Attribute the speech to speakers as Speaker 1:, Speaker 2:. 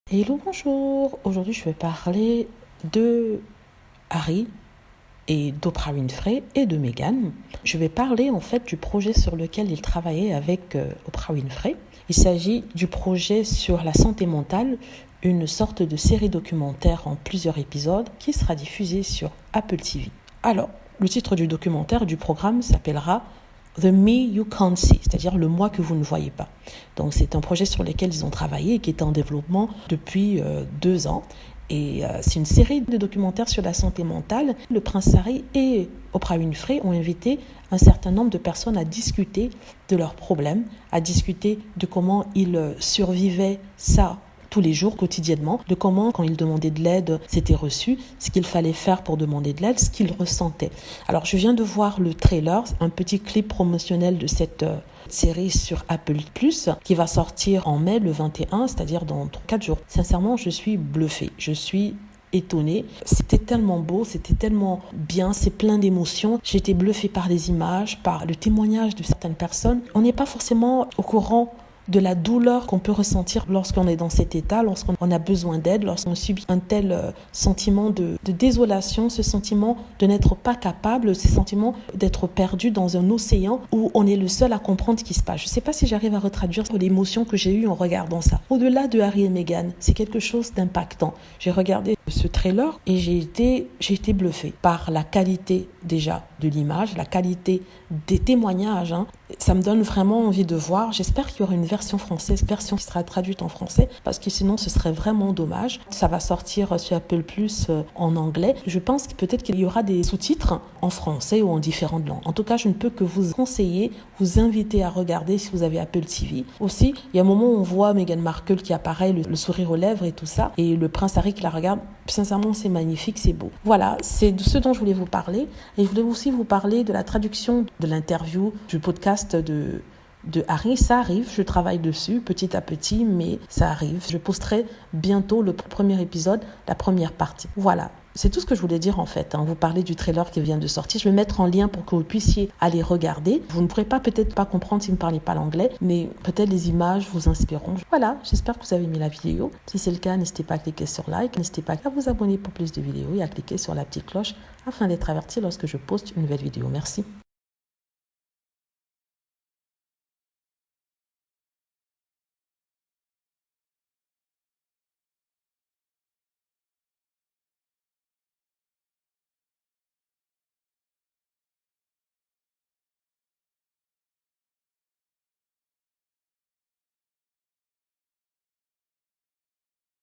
Speaker 1: Hello, bonjour. Aujourd'hui, je vais parler de Harry et d'Oprah Winfrey et de Meghan. Je vais parler en fait du projet sur lequel ils travaillaient avec Oprah Winfrey. Il s'agit du projet sur la santé mentale, une sorte de série documentaire en plusieurs épisodes qui sera diffusée sur Apple TV. Alors, le titre du documentaire du programme s'appellera The Me You Can't See, c'est-à-dire le moi que vous ne voyez pas. Donc c'est un projet sur lequel ils ont travaillé et qui est en développement depuis 2 ans. Et c'est une série de documentaires sur la santé mentale. Le prince Harry et Oprah Winfrey ont invité un certain nombre de personnes à discuter de leurs problèmes, à discuter de comment ils survivaient ça tous les jours, quotidiennement, de comment, quand ils demandaient de l'aide, c'était reçu, ce qu'il fallait faire pour demander de l'aide, ce qu'ils ressentaient. Alors, je viens de voir le trailer, un petit clip promotionnel de cette série sur Apple+, qui va sortir en mai, le 21, c'est-à-dire dans 4 jours. Sincèrement, je suis bluffée, je suis étonnée. C'était tellement beau, c'était tellement bien, c'est plein d'émotions. J'ai été bluffée par les images, par le témoignage de certaines personnes. On n'est pas forcément au courant de la douleur qu'on peut ressentir lorsqu'on est dans cet état, lorsqu'on a besoin d'aide, lorsqu'on subit un tel sentiment de désolation, ce sentiment de n'être pas capable, ce sentiment d'être perdu dans un océan où on est le seul à comprendre ce qui se passe. Je ne sais pas si j'arrive à retraduire l'émotion que j'ai eue en regardant ça. Au-delà de Harry et Meghan, c'est quelque chose d'impactant. J'ai regardé ce trailer et j'ai été bluffée par la qualité déjà de l'image, la qualité des témoignages. Ça me donne vraiment envie de voir. J'espère qu'il y aura une version française, version qui sera traduite en français, parce que sinon ce serait vraiment dommage. Ça va sortir sur Apple Plus en anglais. Je pense que peut-être qu'il y aura des sous-titres en français ou en différentes langues. En tout cas, je ne peux que vous conseiller, vous inviter à regarder si vous avez Apple TV. Aussi, il y a un moment où on voit Meghan Markle qui apparaît, le sourire aux lèvres et tout ça, et le prince Harry qui la regarde. Sincèrement, c'est magnifique, c'est beau. Voilà, c'est de ce dont je voulais vous parler. Et je voulais aussi vous parler de la traduction de l'interview, du podcast de Harry. Ça arrive, je travaille dessus petit à petit, mais ça arrive. Je posterai bientôt le premier épisode, la première partie. Voilà. C'est tout ce que je voulais dire en fait. Vous parlez du trailer qui vient de sortir. Je vais mettre en lien pour que vous puissiez aller regarder. Vous ne pourrez peut-être pas comprendre si vous ne parlez pas l'anglais, mais peut-être les images vous inspireront. Voilà, j'espère que vous avez aimé la vidéo. Si c'est le cas, n'hésitez pas à cliquer sur like. N'hésitez pas à vous abonner pour plus de vidéos et à cliquer sur la petite cloche afin d'être averti lorsque je poste une nouvelle vidéo. Merci.